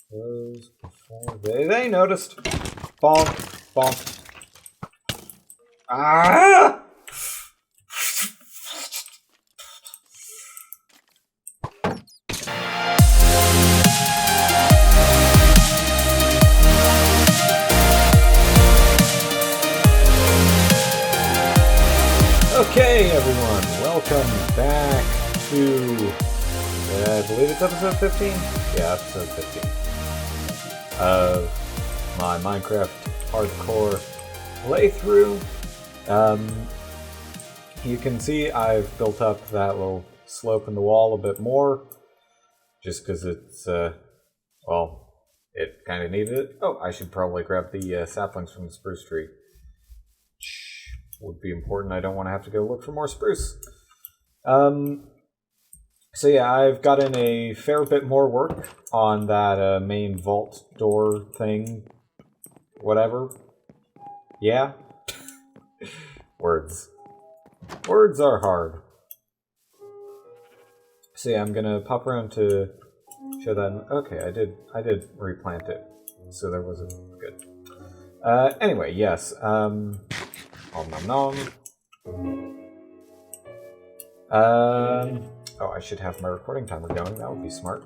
Close before they noticed. Bonk, bonk. Ah! Okay, everyone, welcome back to, I believe it's episode 15? Yeah, episode 15 of my Minecraft hardcore playthrough. You can see I've built up that little slope in the wall a bit more, just because it's, well, it kind of needed it. Oh, I should probably grab the saplings from the spruce tree. Would be important. I don't want to have to go look for more spruce. So yeah, I've gotten a fair bit more work on that main vault door thing. Whatever. Yeah. Words. Words are hard. So yeah, I'm gonna pop around to show that. Okay, I did replant it, so there wasn't good. Anyway, yes. Nom nom nom. Oh, I should have my recording timer going. That would be smart.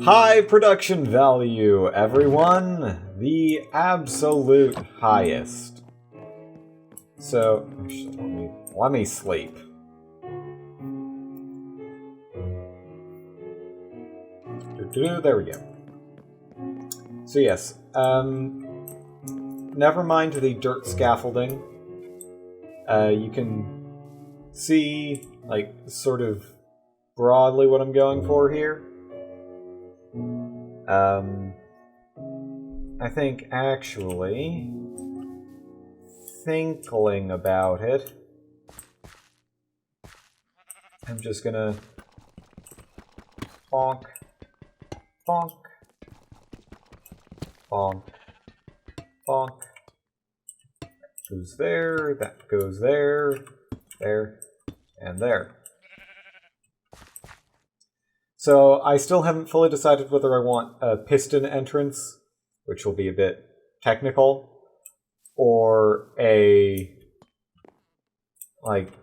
High production value, everyone. The absolute highest. So, let me sleep. There we go. So yes, never mind the dirt scaffolding. You can see, like, sort of broadly what I'm going for here. I think actually, thinking about it, I'm just gonna bonk, bonk, bonk, bonk. Goes there, that goes there, there, and there. So I still haven't fully decided whether I want a piston entrance, which will be a bit technical, or a, like,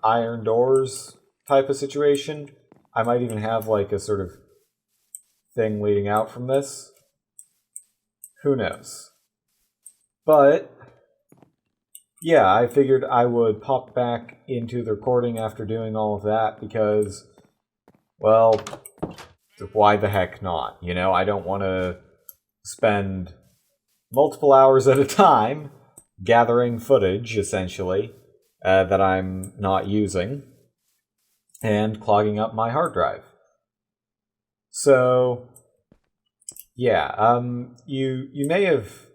iron doors type of situation. I might even have, like, a sort of thing leading out from this. Who knows? But yeah, I figured I would pop back into the recording after doing all of that because, well, why the heck not? You know, I don't want to spend multiple hours at a time gathering footage, essentially, that I'm not using, and clogging up my hard drive. So, yeah, you may have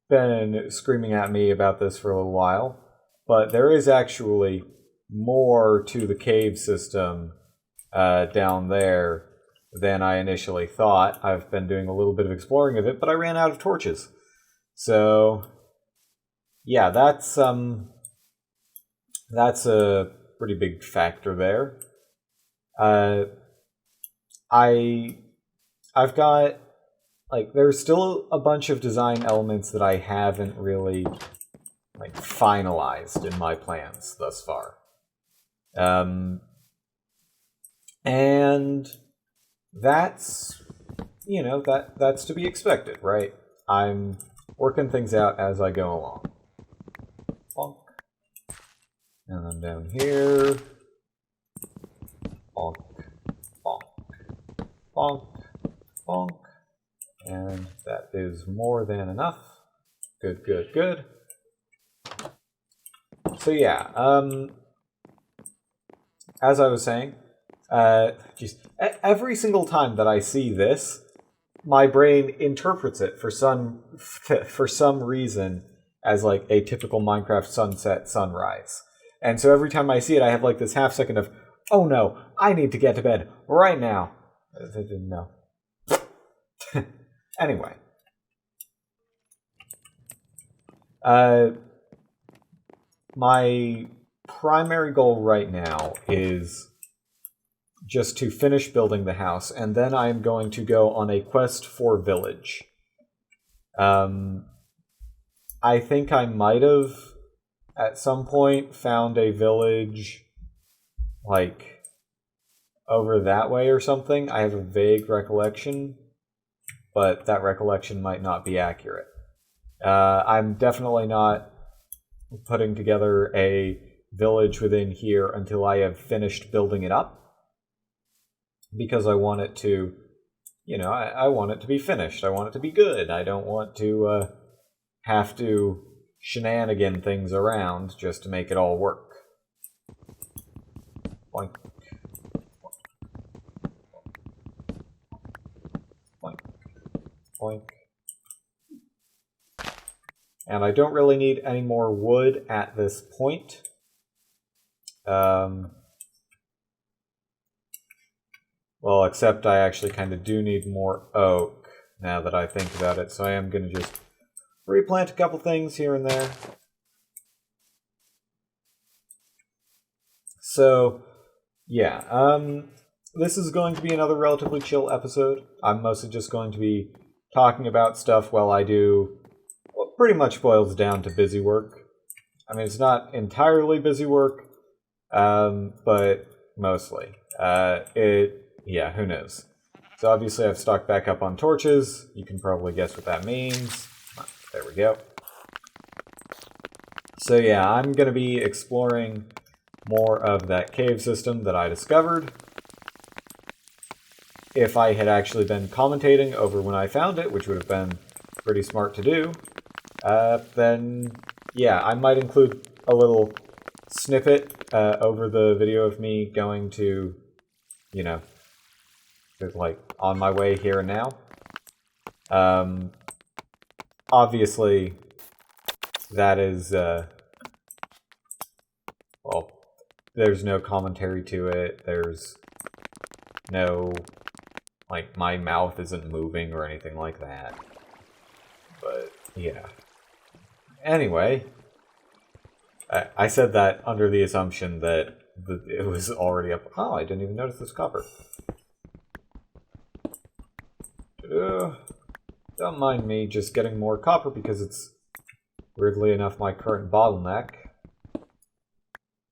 been screaming at me about this for a little while, but there is actually more to the cave system down there than I initially thought. I've been doing a little bit of exploring of it, but I ran out of torches. So, yeah, that's a pretty big factor there. I've got, like, there's still a bunch of design elements that I haven't really, like, finalized in my plans thus far. And that's, you know, that's to be expected, right? I'm working things out as I go along. Bonk. And then down here. Bonk. Bonk. Bonk. Bonk. And that is more than enough. Good, good, good. So yeah, as I was saying, every single time that I see this, my brain interprets it for some reason as, like, a typical Minecraft sunset sunrise. And so every time I see it, I have, like, this half second of, oh no, I need to get to bed right now. I didn't know. Anyway. My primary goal right now is just to finish building the house, and then I am going to go on a quest for village. I think I might have, at some point, found a village, like, over that way or something. I have a vague recollection, but that recollection might not be accurate. I'm definitely not putting together a village within here until I have finished building it up, because I want it to, I want it to be finished. I want it to be good. I don't want to have to shenanigan things around just to make it all work. Boink. Boink. Boink. And I don't really need any more wood at this point. Well, except I actually kind of do need more oak now that I think about it, so I am going to just replant a couple things here and there. So, yeah, this is going to be another relatively chill episode. I'm mostly just going to be talking about stuff while I do what pretty much boils down to busy work. I mean, it's not entirely busy work, but mostly. Yeah, who knows? So obviously I've stocked back up on torches. You can probably guess what that means. There we go. So yeah, I'm going to be exploring more of that cave system that I discovered. If I had actually been commentating over when I found it, which would have been pretty smart to do, then yeah, I might include a little snippet over the video of me going to, like on my way here and now. Obviously, that is, well, there's no commentary to it. There's no, like, my mouth isn't moving or anything like that. But, yeah. Anyway, I said that under the assumption that it was already up. Oh, I didn't even notice this copper. Don't mind me just getting more copper because it's, weirdly enough, my current bottleneck.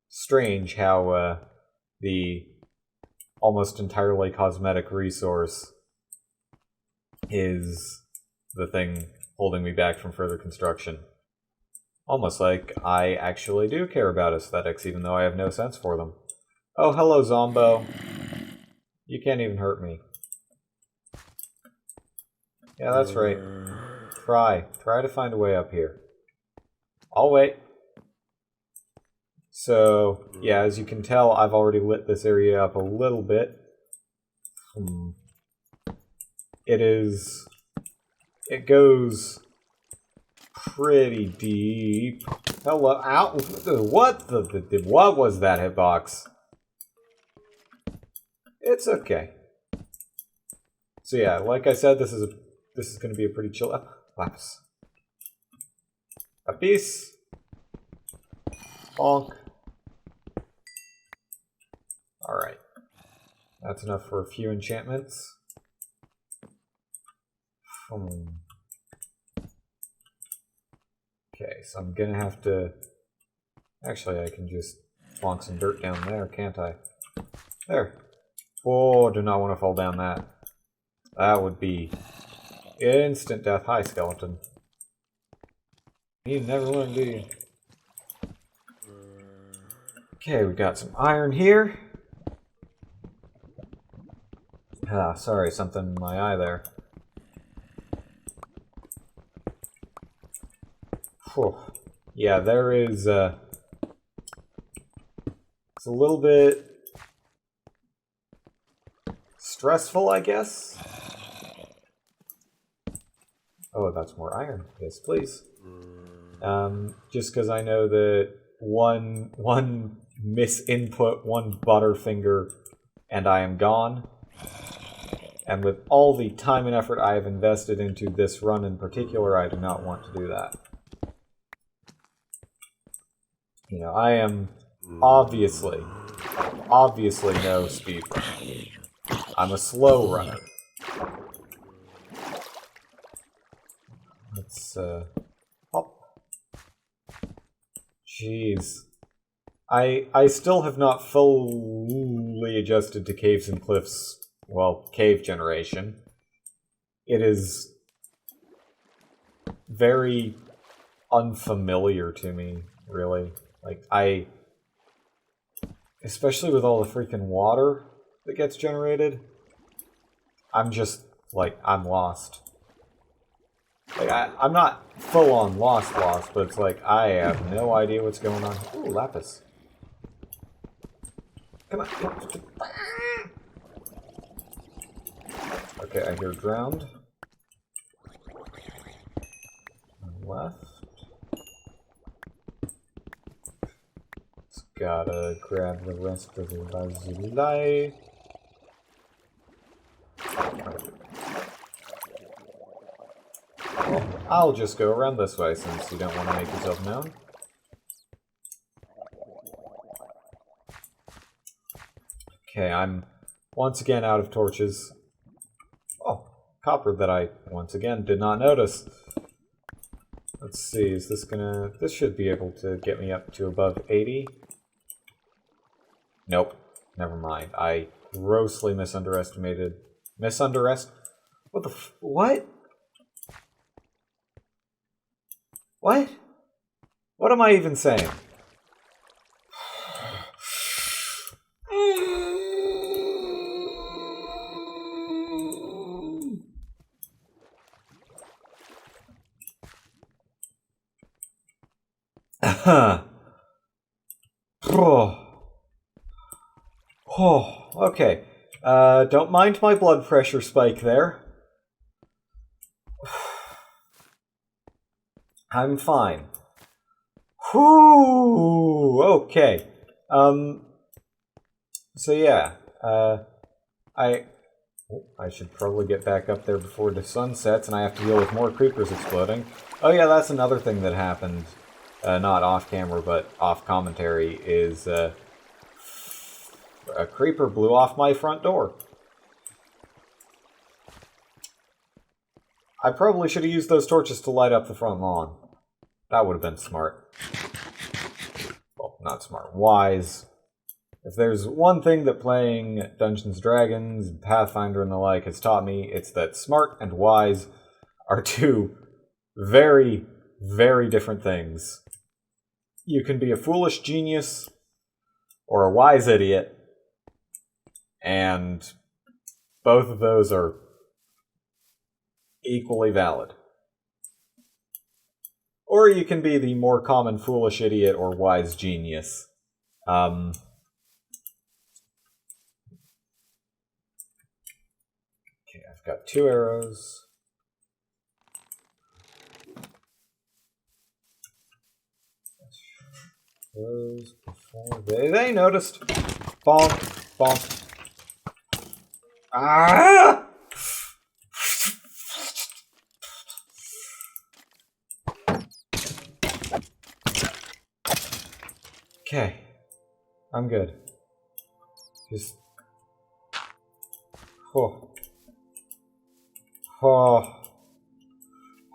Strange how the almost entirely cosmetic resource is the thing holding me back from further construction. Almost like I actually do care about aesthetics, even though I have no sense for them. Oh, hello, Zombo. You can't even hurt me. Yeah, that's right. Try to find a way up here. I'll wait. So, yeah, as you can tell, I've already lit this area up a little bit. It goes pretty deep. Hello, ow, what was that hitbox? It's okay. So yeah, like I said, this is going to be a pretty chill lapis. A piece. Bonk. Alright. That's enough for a few enchantments. Okay, so I'm gonna have to... Actually, I can just plonk some dirt down there, can't I? There. Oh, do not want to fall down that. That would be instant death. Hi, skeleton. You never learn, do you? Okay, we got some iron here. Ah, sorry, something in my eye there. Whew. Yeah, there is, it's a little bit stressful, I guess. Oh, that's more iron. Yes, please. Just because I know that one misinput, one butterfinger, and I am gone. And with all the time and effort I have invested into this run in particular, I do not want to do that. You know, I am obviously obviously no speed runner. I'm a slow runner. Let's, hop. Jeez. I still have not fully adjusted to Caves and Cliffs, well, cave generation. It is very unfamiliar to me, really. Like, especially with all the freaking water that gets generated, I'm just, like, I'm lost. Like, I'm not full-on lost, but it's like, I have no idea what's going on. Ooh, lapis. Come on. Okay, I hear drowned. Left. Just gotta grab the rest of the lazuli. Well, I'll just go around this way since you don't want to make yourself known. Okay, I'm once again out of torches. Oh, copper that I once again did not notice. Let's see, is this gonna... This should be able to get me up to above 80. Nope, never mind. I grossly misunderestimated... What the what? What? What am I even saying? Okay. Don't mind my blood pressure spike there. I'm fine. Whew, okay. So yeah, I should probably get back up there before the sun sets and I have to deal with more creepers exploding. Oh yeah, that's another thing that happened, not off camera, but off commentary, is, a creeper blew off my front door. I probably should have used those torches to light up the front lawn. That would have been smart. Well, not smart. Wise. If there's one thing that playing Dungeons & Dragons, Pathfinder, and the like has taught me, it's that smart and wise are two very, very different things. You can be a foolish genius or a wise idiot, and both of those are equally valid. Or you can be the more common foolish idiot or wise genius. Okay, I've got 2 arrows. Those before they noticed. Bonk, bonk. Ah! Okay, I'm good. Just, oh,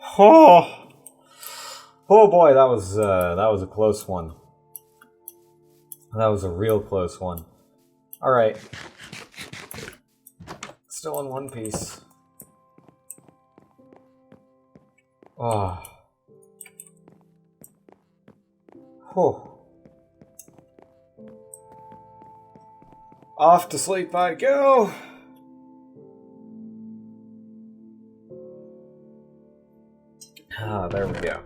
oh boy, that was a close one. That was a real close one. All right, still in one piece. Oh, oh. Off to sleep I go! Ah, there we go.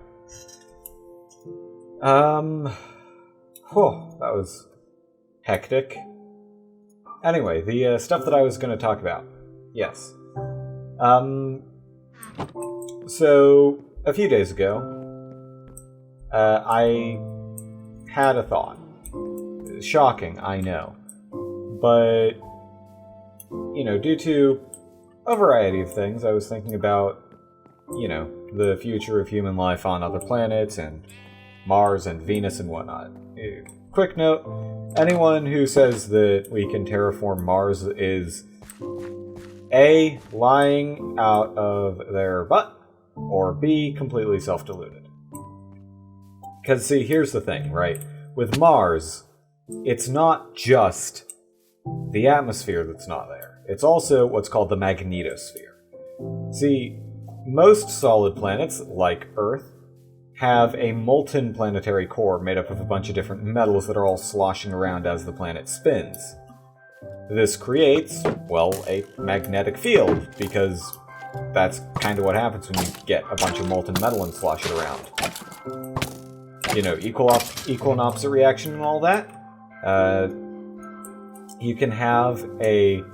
That was hectic. Anyway, the stuff that I was going to talk about. Yes. So, a few days ago, I had a thought. Shocking, I know. But, you know, due to a variety of things, I was thinking about, you know, the future of human life on other planets and Mars and Venus and whatnot. Quick note, anyone who says that we can terraform Mars is A, lying out of their butt, or B, completely self-deluded. Because, see, here's the thing, right? With Mars, it's not just the atmosphere that's not there. It's also what's called the magnetosphere. See, most solid planets, like Earth, have a molten planetary core made up of a bunch of different metals that are all sloshing around as the planet spins. This creates, well, a magnetic field, because that's kind of what happens when you get a bunch of molten metal and slosh it around. You know, equal and opposite reaction and all that. You can have a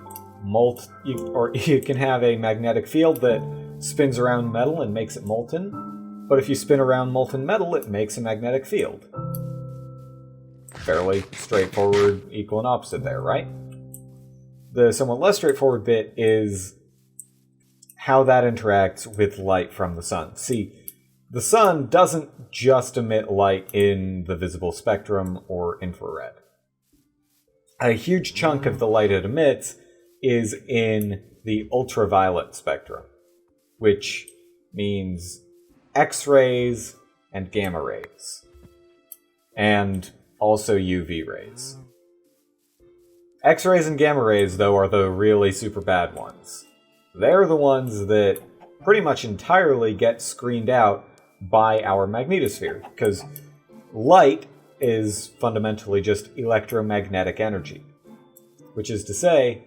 you can have a magnetic field that spins around metal and makes it molten, but if you spin around molten metal, it makes a magnetic field. Fairly straightforward equal and opposite there, right? The somewhat less straightforward bit is how that interacts with light from the sun. See, the sun doesn't just emit light in the visible spectrum or infrared. A huge chunk of the light it emits is in the ultraviolet spectrum, which means X-rays and gamma rays, and also UV rays. X-rays and gamma rays, though, are the really super bad ones. They're the ones that pretty much entirely get screened out by our magnetosphere, because light is fundamentally just electromagnetic energy, which is to say,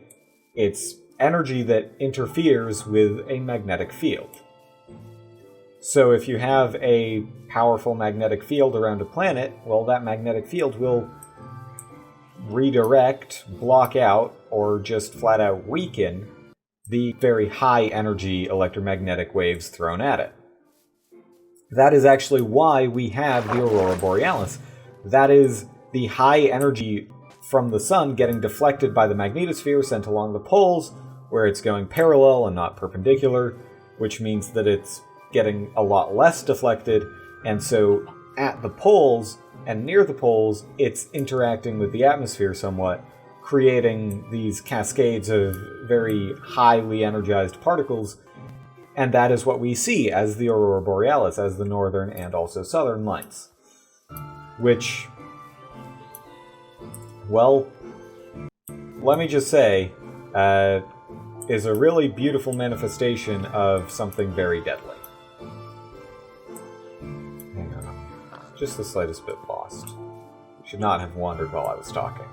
it's energy that interferes with a magnetic field. So if you have a powerful magnetic field around a planet, well, that magnetic field will redirect, block out, or just flat out weaken the very high energy electromagnetic waves thrown at it. That is actually why we have the aurora borealis. That is the high energy from the sun getting deflected by the magnetosphere sent along the poles, where it's going parallel and not perpendicular, which means that it's getting a lot less deflected, and so at the poles and near the poles, it's interacting with the atmosphere somewhat, creating these cascades of very highly energized particles, and that is what we see as the aurora borealis, as the northern and also southern lights. Which, well, let me just say, is a really beautiful manifestation of something very deadly. Hang on. Just the slightest bit lost. Should not have wandered while I was talking.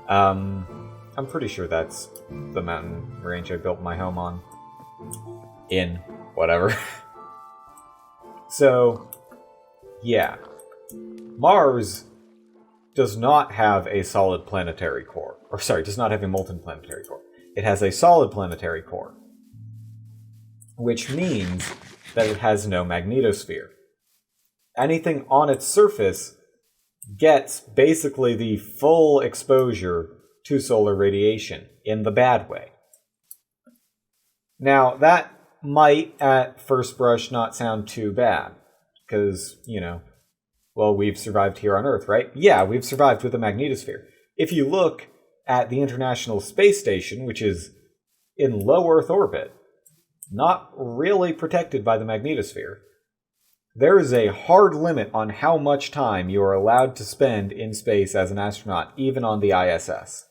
I'm pretty sure that's the mountain range I built my home on. Whatever. So, yeah. Mars does not have a solid planetary core. Or, sorry, does not have a molten planetary core. It has a solid planetary core. Which means that it has no magnetosphere. Anything on its surface gets basically the full exposure to solar radiation in the bad way. Now, that might, at first brush, not sound too bad. Because, well, we've survived here on Earth, right? Yeah, we've survived with a magnetosphere. If you look at the International Space Station, which is in low Earth orbit, not really protected by the magnetosphere, there is a hard limit on how much time you are allowed to spend in space as an astronaut, even on the ISS.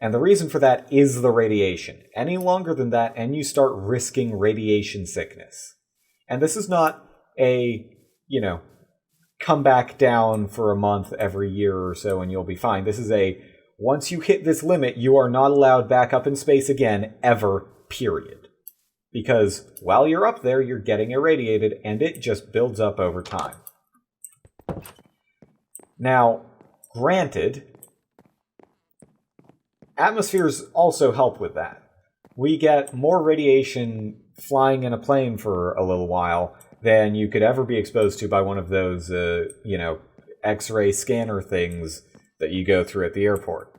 And the reason for that is the radiation. Any longer than that, and you start risking radiation sickness. And this is not a, come back down for a month every year or so and you'll be fine. This is once you hit this limit, you are not allowed back up in space again, ever, period. Because while you're up there, you're getting irradiated, and it just builds up over time. Now, granted, atmospheres also help with that. We get more radiation flying in a plane for a little while than you could ever be exposed to by one of those, X-ray scanner things that you go through at the airport.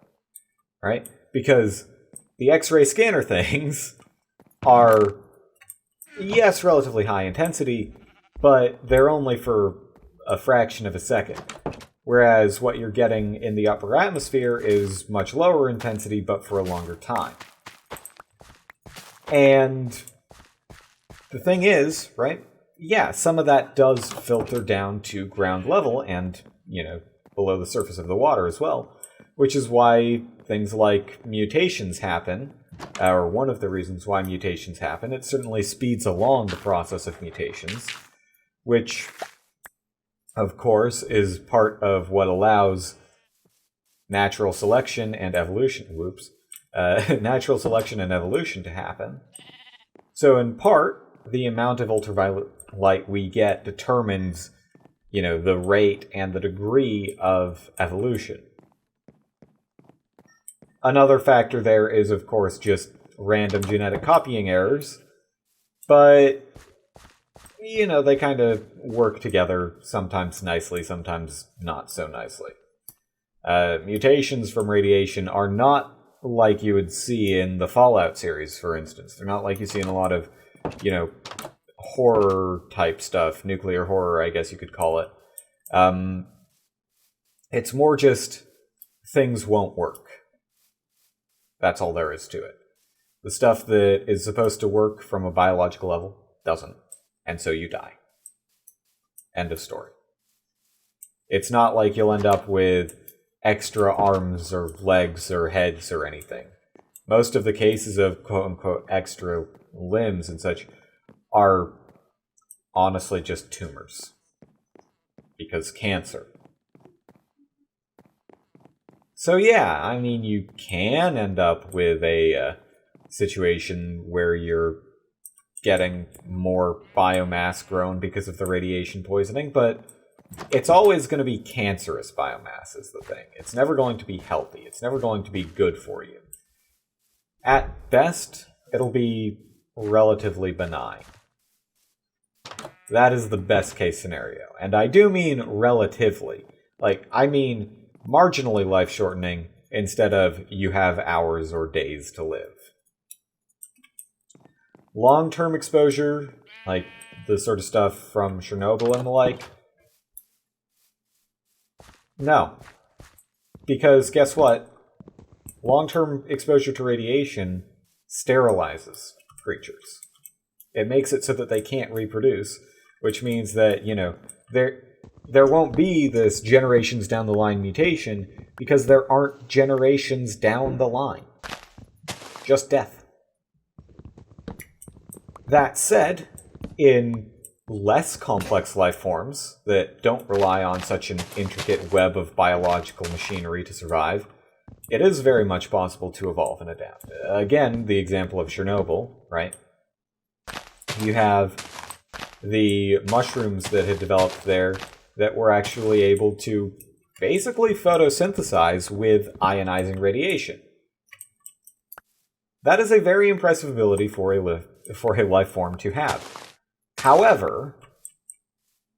Right? Because the X-ray scanner things are, yes, relatively high intensity, but they're only for a fraction of a second. Whereas what you're getting in the upper atmosphere is much lower intensity, but for a longer time. And the thing is, right, yeah, some of that does filter down to ground level and, below the surface of the water as well, which is why things like mutations happen, or one of the reasons why mutations happen. It certainly speeds along the process of mutations, which, of course, is part of what allows natural selection and evolution. Natural selection and evolution to happen. So, in part, the amount of ultraviolet light we get determines, the rate and the degree of evolution. Another factor there is, of course, just random genetic copying errors, but they kind of work together, sometimes nicely, sometimes not so nicely. Mutations from radiation are not like you would see in the Fallout series, for instance. They're not like you see in a lot of, horror-type stuff, nuclear horror, I guess you could call it. It's more just things won't work. That's all there is to it. The stuff that is supposed to work from a biological level doesn't. And so you die. End of story. It's not like you'll end up with extra arms or legs or heads or anything. Most of the cases of quote-unquote extra limbs and such are honestly just tumors. Because cancer. So yeah, you can end up with a situation where you're getting more biomass grown because of the radiation poisoning, but it's always going to be cancerous biomass is the thing. It's never going to be healthy. It's never going to be good for you. At best, it'll be relatively benign. That is the best case scenario. And I do mean relatively. I mean marginally life-shortening instead of you have hours or days to live. Long-term exposure, like the sort of stuff from Chernobyl and the like, no. Because guess what? Long-term exposure to radiation sterilizes creatures. It makes it so that they can't reproduce, which means that, there won't be this generations down the line mutation because there aren't generations down the line. Just death. That said, in less complex life forms that don't rely on such an intricate web of biological machinery to survive, it is very much possible to evolve and adapt. Again, the example of Chernobyl, right? You have the mushrooms that had developed there that were actually able to basically photosynthesize with ionizing radiation. That is a very impressive ability for a life form to have. However,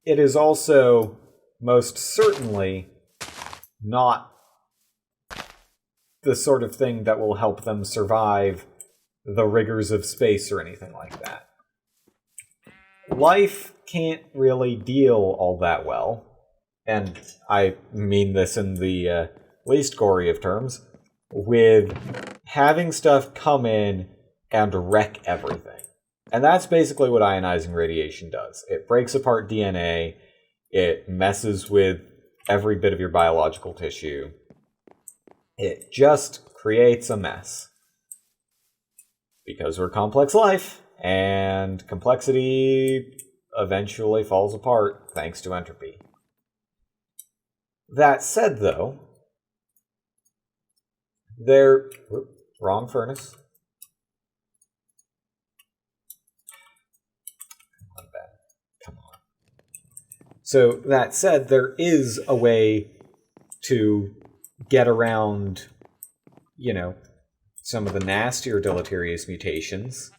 it is also most certainly not the sort of thing that will help them survive the rigors of space or anything like that. Life can't really deal all that well, and I mean this in the least gory of terms, with having stuff come in and wreck everything. And that's basically what ionizing radiation does. It breaks apart DNA, it messes with every bit of your biological tissue. It just creates a mess. Because we're complex life, and complexity eventually falls apart thanks to entropy. That said, though, wrong furnace. Come on. So, that said, there is a way to get around, some of the nastier deleterious mutations,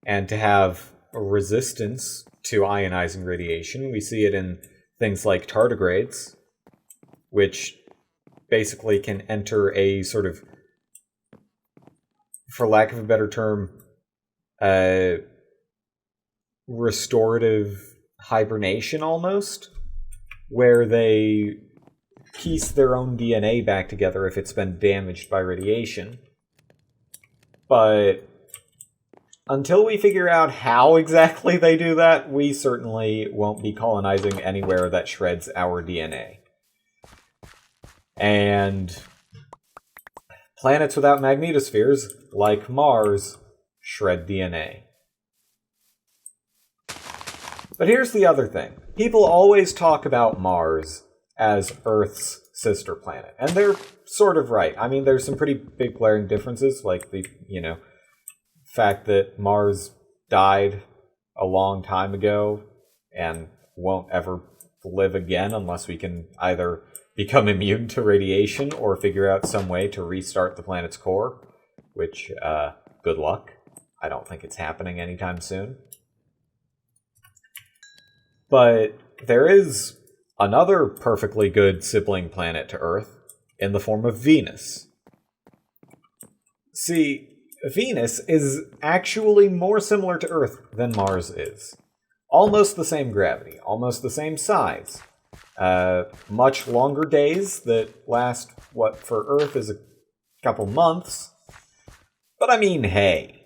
and to have a resistance to ionizing radiation. We see it in things like tardigrades, which basically can enter a sort of, for lack of a better term, restorative hibernation almost, where they piece their own DNA back together if it's been damaged by radiation. But until we figure out how exactly they do that, we certainly won't be colonizing anywhere that shreds our DNA. And planets without magnetospheres, like Mars, shred DNA. But here's the other thing. People always talk about Mars as Earth's sister planet. And they're sort of right. I mean, there's some pretty big glaring differences, like the, fact that Mars died a long time ago and won't ever live again unless we can either become immune to radiation or figure out some way to restart the planet's core, which, good luck. I don't think it's happening anytime soon. But there is another perfectly good sibling planet to Earth in the form of Venus. See, Venus is actually more similar to Earth than Mars is. Almost the same gravity, almost the same size. Much longer days that last, what for Earth is a couple months. But I mean, hey.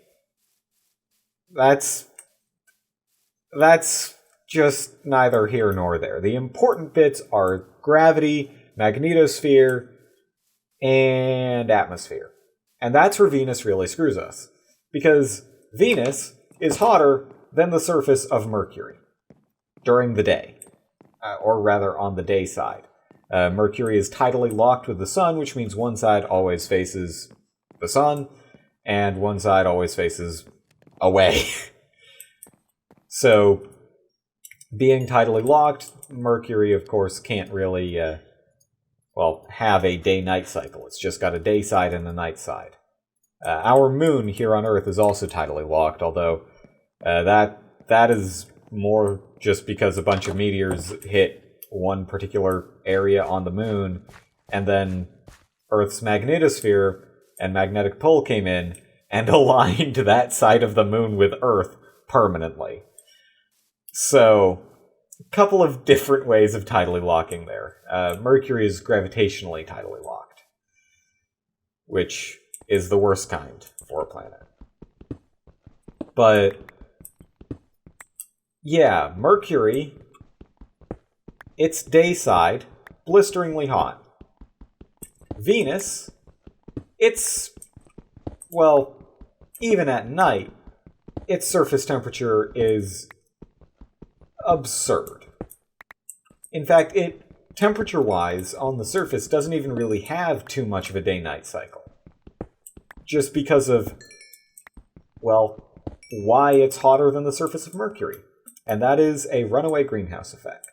That's just neither here nor there. The important bits are gravity, magnetosphere, and atmosphere. And that's where Venus really screws us. Because Venus is hotter than the surface of Mercury during the day. Or rather, on the day side. Mercury is tidally locked with the sun, which means one side always faces the sun, and one side always faces away. So, being tidally locked, Mercury, of course, can't really, have a day-night cycle. It's just got a day side and a night side. Our moon here on Earth is also tidally locked, although that is more just because a bunch of meteors hit one particular area on the moon, and then Earth's magnetosphere and magnetic pole came in and aligned that side of the moon with Earth permanently. So, a couple of different ways of tidally locking there. Mercury is gravitationally tidally locked, which is the worst kind for a planet. But, yeah, Mercury, it's day side, blisteringly hot. Venus, it's, even at night, its surface temperature is absurd. In fact, it, temperature-wise, on the surface, doesn't even really have too much of a day-night cycle. Just because of, why it's hotter than the surface of Mercury. And that is a runaway greenhouse effect.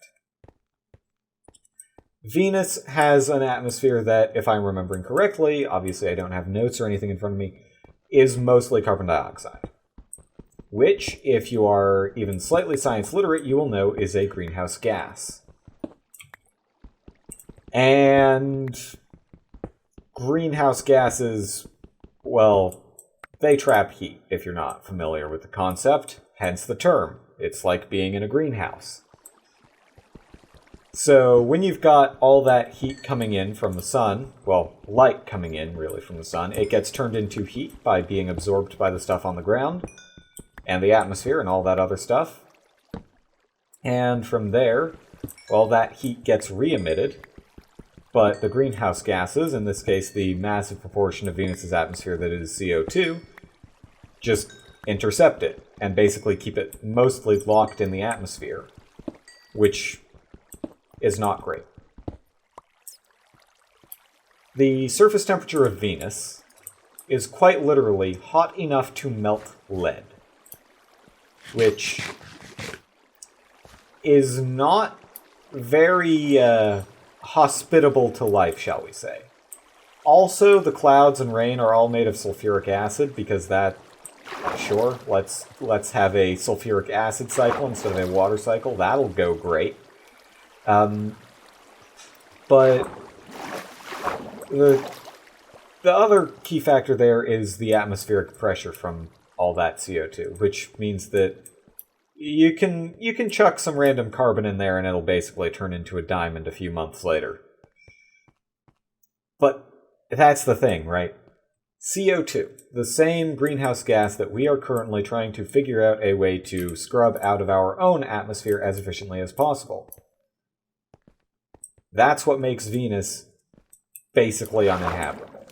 Venus has an atmosphere that, if I'm remembering correctly, obviously I don't have notes or anything in front of me, is mostly carbon dioxide. Which, if you are even slightly science literate, you will know is a greenhouse gas. And greenhouse gases, they trap heat, if you're not familiar with the concept, hence the term. It's like being in a greenhouse. So when you've got all that heat coming in from the sun, light coming in, really, from the sun, it gets turned into heat by being absorbed by the stuff on the ground, and the atmosphere and all that other stuff. And from there, that heat gets re-emitted, but the greenhouse gases, in this case the massive proportion of Venus's atmosphere that is CO2, just intercept it, and basically keep it mostly locked in the atmosphere, which is not great. The surface temperature of Venus is quite literally hot enough to melt lead, which is not very hospitable to life, shall we say. Also, the clouds and rain are all made of sulfuric acid, because that, sure, let's have a sulfuric acid cycle instead of a water cycle. That'll go great. But the other key factor there is the atmospheric pressure from all that CO2, which means that you can chuck some random carbon in there and it'll basically turn into a diamond a few months later. But that's the thing, right? CO2, the same greenhouse gas that we are currently trying to figure out a way to scrub out of our own atmosphere as efficiently as possible. That's what makes Venus basically uninhabitable.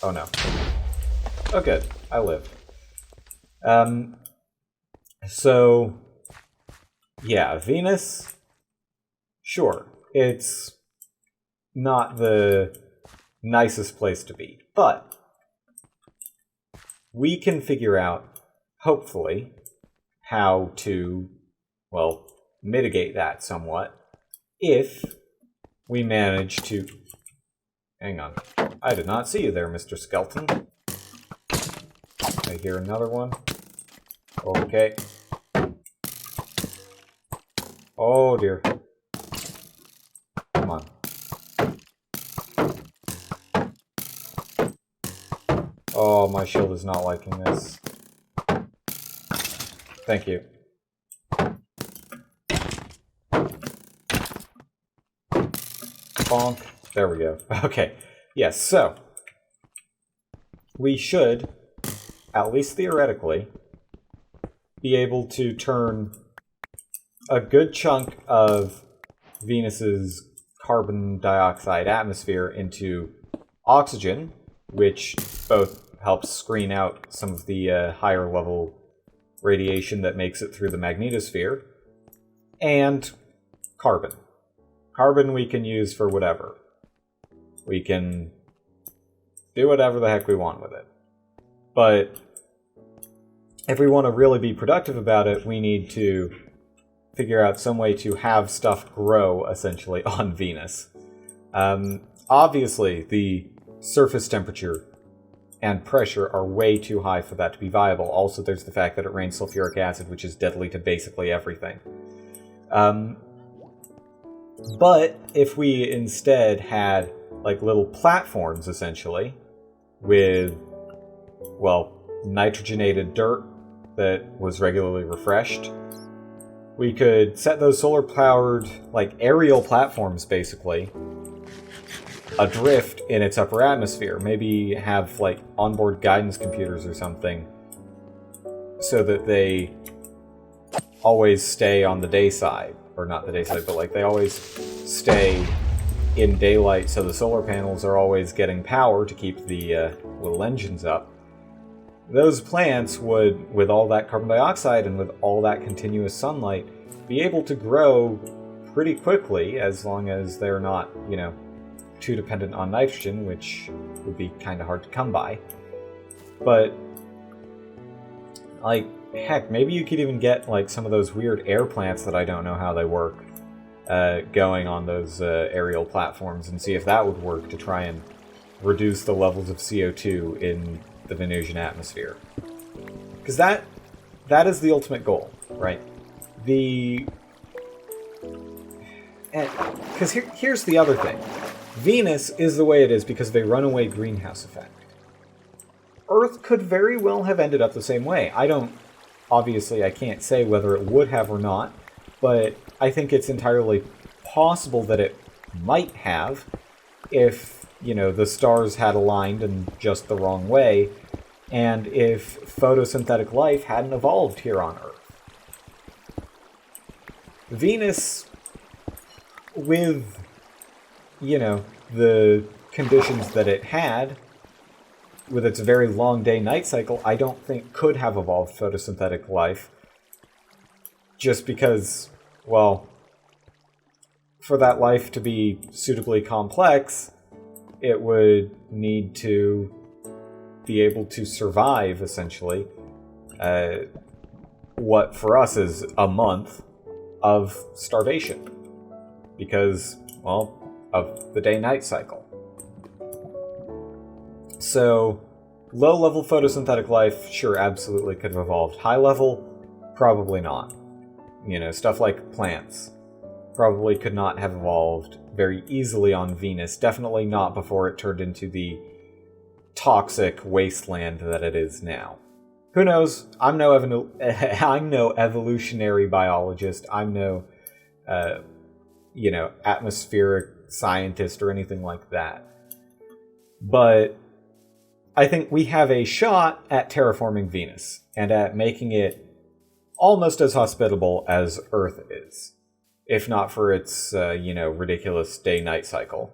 Oh no. Oh good, I lived. So, yeah, Venus, sure, it's not the nicest place to be, but we can figure out, hopefully, how to, well, mitigate that somewhat if we manage to... Hang on. I did not see you there, Mr. Skeleton. I hear another one. Okay. Oh, dear. Come on. Oh, my shield is not liking this. Thank you. Bonk. There we go. Okay. Yes, so we should, at least theoretically, be able to turn a good chunk of Venus's carbon dioxide atmosphere into oxygen, which both helps screen out some of the higher level radiation that makes it through the magnetosphere, and carbon. Carbon we can use for whatever. We can do whatever the heck we want with it. But if we want to really be productive about it, we need to figure out some way to have stuff grow, essentially, on Venus. Obviously, the surface temperature and pressure are way too high for that to be viable. Also, there's the fact that it rains sulfuric acid, which is deadly to basically everything. But if we instead had, like, little platforms, essentially, with, well, nitrogenated dirt that was regularly refreshed, we could set those solar-powered, like, aerial platforms, basically, adrift in its upper atmosphere. Maybe have, like, onboard guidance computers or something, so that they always stay on the day side. Or not the day side, but, like, they always stay in daylight, so the solar panels are always getting power to keep the little engines up. Those plants would, with all that carbon dioxide and with all that continuous sunlight, be able to grow pretty quickly, as long as they're not, you know, too dependent on nitrogen, which would be kind of hard to come by. But, like, heck, maybe you could even get, like, some of those weird air plants that I don't know how they work, going on those aerial platforms, and see if that would work to try and reduce the levels of CO2 in the Venusian atmosphere. Because that is the ultimate goal, right? Because here's the other thing. Venus is the way it is because of a runaway greenhouse effect. Earth could very well have ended up the same way. Obviously, I can't say whether it would have or not, but I think it's entirely possible that it might have if, you know, the stars had aligned in just the wrong way, and if photosynthetic life hadn't evolved here on Earth. Venus, with, you know, the conditions that it had, with its very long day-night cycle, I don't think could have evolved photosynthetic life. Just because, well, for that life to be suitably complex, it would need to be able to survive, essentially, what for us is a month of starvation. Because, well, of the day-night cycle. So, low-level photosynthetic life, sure, absolutely could have evolved. High-level, probably not. You know, stuff like plants probably could not have evolved very easily on Venus. Definitely not before it turned into the toxic wasteland that it is now. Who knows? I'm no I'm no evolutionary biologist. I'm no atmospheric scientist or anything like that. But I think we have a shot at terraforming Venus and at making it almost as hospitable as Earth is, if not for its ridiculous day-night cycle.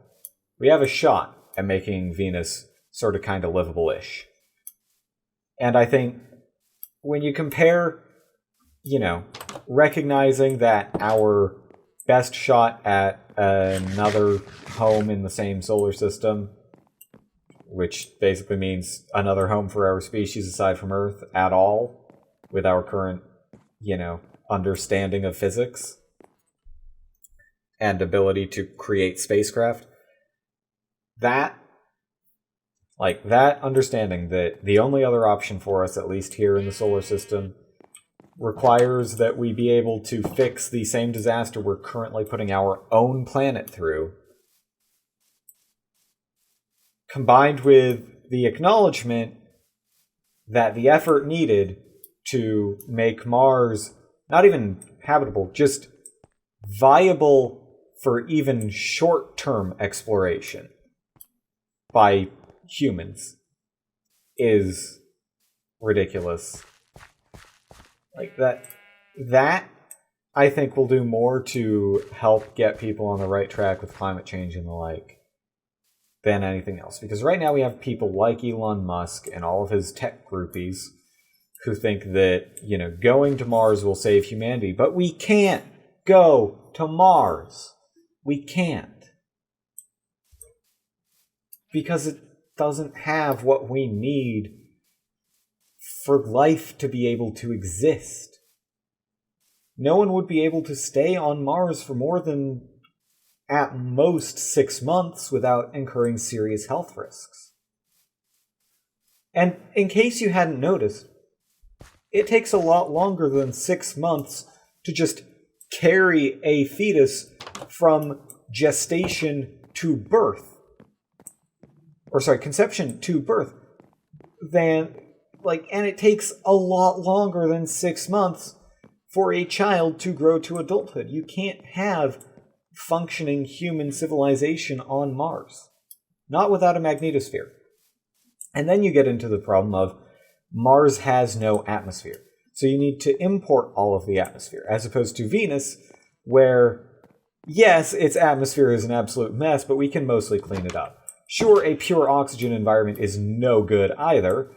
We have a shot at making Venus sort of kind of livable-ish. And I think when you compare, recognizing that our best shot at another home in the same solar system, which basically means another home for our species aside from Earth at all, with our current, understanding of physics and ability to create spacecraft, that understanding that the only other option for us, at least here in the solar system, requires that we be able to fix the same disaster we're currently putting our own planet through, combined with the acknowledgement that the effort needed to make Mars not even habitable, just viable for even short-term exploration by humans is ridiculous. That I think will do more to help get people on the right track with climate change and the like than anything else. Because right now we have people like Elon Musk and all of his tech groupies who think that, going to Mars will save humanity. But we can't go to Mars. We can't. Because it doesn't have what we need for life to be able to exist. No one would be able to stay on Mars for more than, at most, 6 months without incurring serious health risks. And in case you hadn't noticed, it takes a lot longer than 6 months to just carry a fetus from gestation to birth. Conception to birth. And it takes a lot longer than 6 months for a child to grow to adulthood. You can't have functioning human civilization on Mars. Not without a magnetosphere. And then you get into the problem of Mars has no atmosphere. So you need to import all of the atmosphere, as opposed to Venus, where, yes, its atmosphere is an absolute mess, but we can mostly clean it up. Sure, a pure oxygen environment is no good either,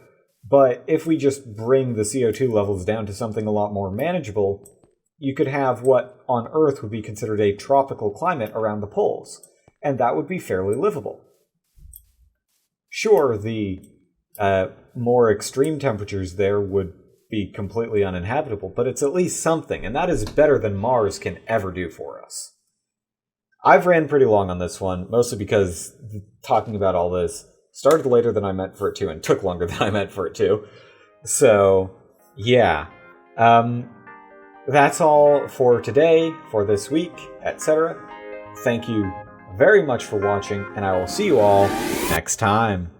but if we just bring the CO2 levels down to something a lot more manageable, you could have what on Earth would be considered a tropical climate around the poles, and that would be fairly livable. Sure, the more extreme temperatures there would be completely uninhabitable, but it's at least something, and that is better than Mars can ever do for us. I've ran pretty long on this one, mostly because talking about all this started later than I meant for it to and took longer than I meant for it to. So, yeah. That's all for today, for this week, etc. Thank you very much for watching, and I will see you all next time.